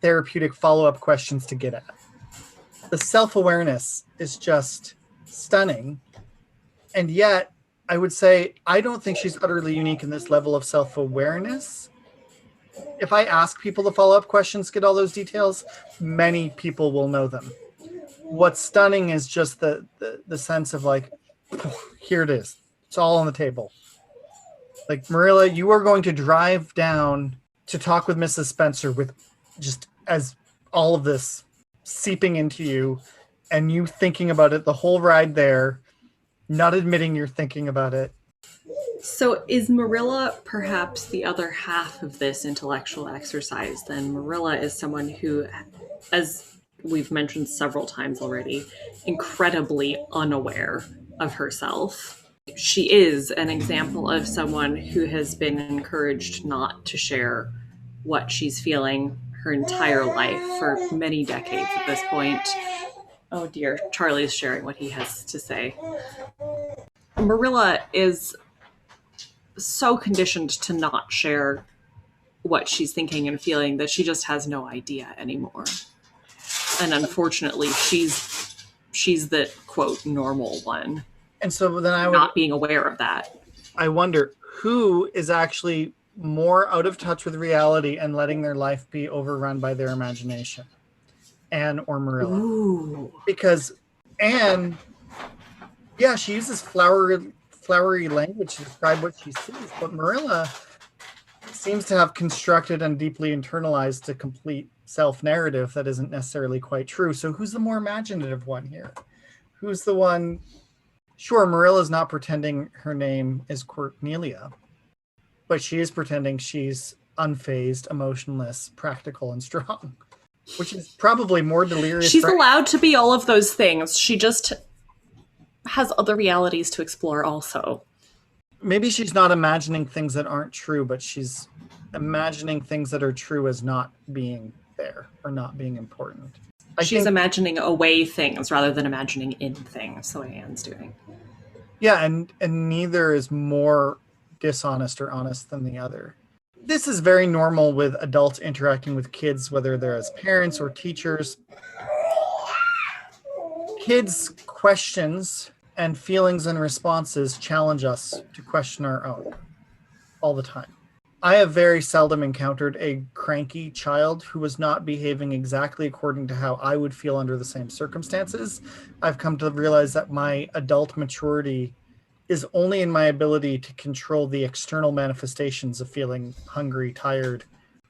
therapeutic follow-up questions to get at. The self-awareness is just stunning. And yet, I would say, I don't think she's utterly unique in this level of self-awareness. If I ask people the follow-up questions, get all those details, many people will know them. What's stunning is just the sense of like, here it is. It's all on the table. Like, Marilla, you are going to drive down to talk with Mrs. Spencer with just as all of this seeping into you and you thinking about it the whole ride there, not admitting you're thinking about it. So is Marilla perhaps the other half of this intellectual exercise? Then Marilla is someone who, as we've mentioned several times already, incredibly unaware of herself. She is an example of someone who has been encouraged not to share what she's feeling her entire life for many decades at this point. Oh dear, Charlie's sharing what he has to say. Marilla is so conditioned to not share what she's thinking and feeling that she just has no idea anymore. And unfortunately, she's the, quote, normal one. And so then I would, not being aware of that. I wonder who is actually more out of touch with reality and letting their life be overrun by their imagination, Anne or Marilla. Ooh. Because Anne, yeah, she uses flowery language to describe what she sees, but Marilla seems to have constructed and deeply internalized a complete self-narrative that isn't necessarily quite true. So who's the more imaginative one here? Who's the one? Sure, Marilla's not pretending her name is Cornelia, but she is pretending she's unfazed, emotionless, practical, and strong, which is probably more delirious. She's allowed to be all of those things. She just has other realities to explore also. Maybe she's not imagining things that aren't true, but she's imagining things that are true as not being there or not being important. She's imagining away things rather than imagining in things, the way Anne's doing. Yeah, and neither is more dishonest or honest than the other. This is very normal with adults interacting with kids, whether they're as parents or teachers. Kids' questions and feelings and responses challenge us to question our own all the time. I have very seldom encountered a cranky child who was not behaving exactly according to how I would feel under the same circumstances. I've come to realize that my adult maturity is only in my ability to control the external manifestations of feeling hungry, tired.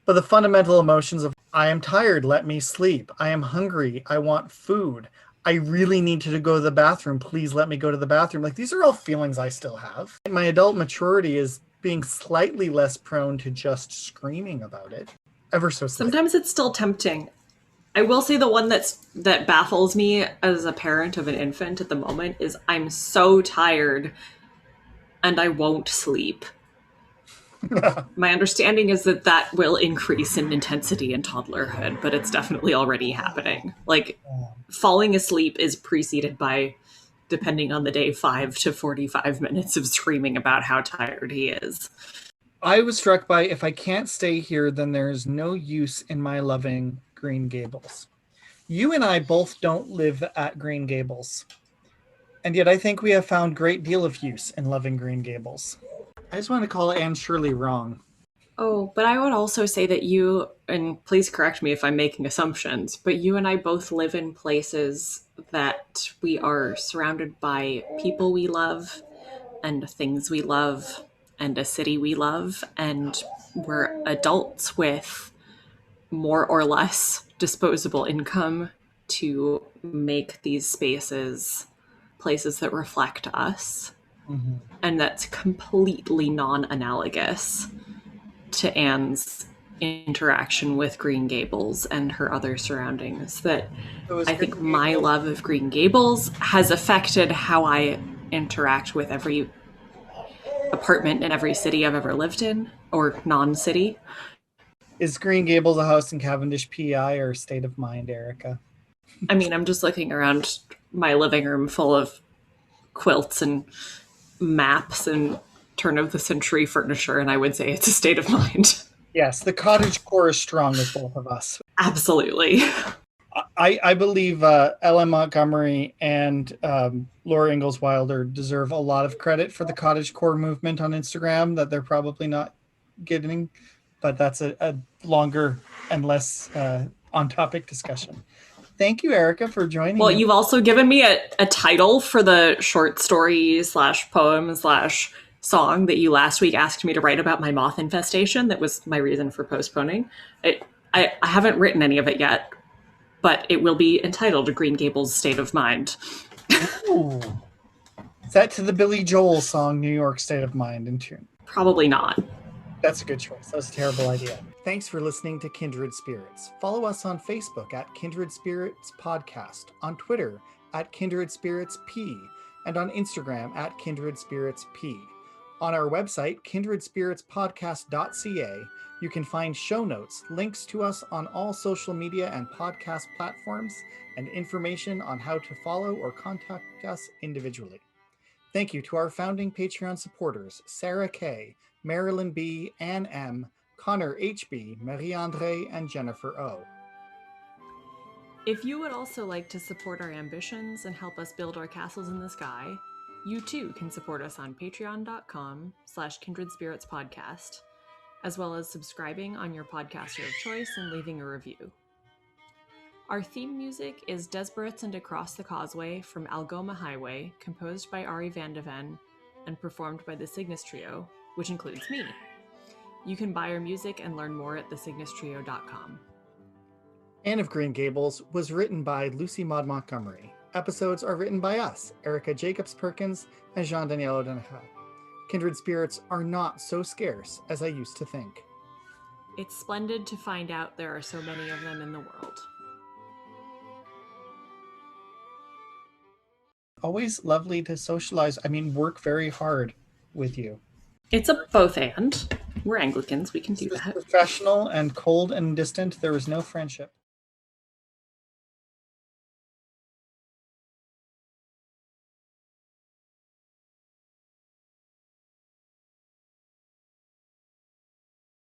But the fundamental emotions of, I am tired, let me sleep. I am hungry, I want food. I really need to go to the bathroom. Please let me go to the bathroom. Like, these are all feelings I still have. My adult maturity is being slightly less prone to just screaming about it. Ever so slightly. Sometimes it's still tempting. I will say the one that baffles me as a parent of an infant at the moment is I'm so tired and I won't sleep. My understanding is that will increase in intensity in toddlerhood, but it's definitely already happening. Like, falling asleep is preceded by, depending on the day, 5 to 45 minutes of screaming about how tired he is. I was struck by, if I can't stay here, then there's no use in my loving Green Gables. You and I both don't live at Green Gables. And yet I think we have found great deal of use in loving Green Gables. I just want to call Anne Shirley wrong. Oh, but I would also say that you, and please correct me if I'm making assumptions, but you and I both live in places that we are surrounded by people we love and things we love and a city we love, and we're adults with more or less disposable income to make these spaces places that reflect us. Mm-hmm. And that's completely non-analogous to Anne's interaction with Green Gables and her other surroundings. That I think my love of Green Gables has affected how I interact with every apartment in every city I've ever lived in, or non-city. Is Green Gables a house in Cavendish, PI, or state of mind, Erica? I mean, I'm just looking around my living room full of quilts and maps and turn-of-the-century furniture, and I would say it's a state of mind. Yes, the cottage core is strong with both of us. Absolutely. I believe Ellen Montgomery and Laura Ingalls Wilder deserve a lot of credit for the cottage core movement on Instagram that they're probably not getting, but that's a longer and less on-topic discussion. Thank you, Erica, for joining me. You've also given me a title for the short story / poem / song that you last week asked me to write about my moth infestation. That was my reason for postponing it. I haven't written any of it yet, but it will be entitled Green Gables State of Mind. Ooh. Set to the Billy Joel song New York State of Mind in tune. Probably not. That's a good choice. That was a terrible idea. Thanks for listening to Kindred Spirits. Follow us on Facebook at Kindred Spirits Podcast, on Twitter at Kindred Spirits P, and on Instagram at Kindred Spirits P. On our website, kindredspiritspodcast.ca, you can find show notes, links to us on all social media and podcast platforms, and information on how to follow or contact us individually. Thank you to our founding Patreon supporters, Sarah K., Marilyn B., Ann M., Connor H.B., Marie-Andre, and Jennifer O. If you would also like to support our ambitions and help us build our castles in the sky, you too can support us on patreon.com/Kindred Spirits Podcast, as well as subscribing on your podcaster of choice and leaving a review. Our theme music is Desperate and Across the Causeway from Algoma Highway, composed by Arie Van de Ven and performed by the Cygnus Trio, which includes me. You can buy our music and learn more at thecygnustrio.com. Anne of Green Gables was written by Lucy Maud Montgomery. Episodes are written by us, Erica Jacobs-Perkins and Jean-Daniel Ó Donnċaďa. Kindred spirits are not so scarce as I used to think. It's splendid to find out there are so many of them in the world. Always lovely to socialize. I mean, work very hard with you. It's a both and. We're Anglicans. We can do that. Professional and cold and distant. There is no friendship.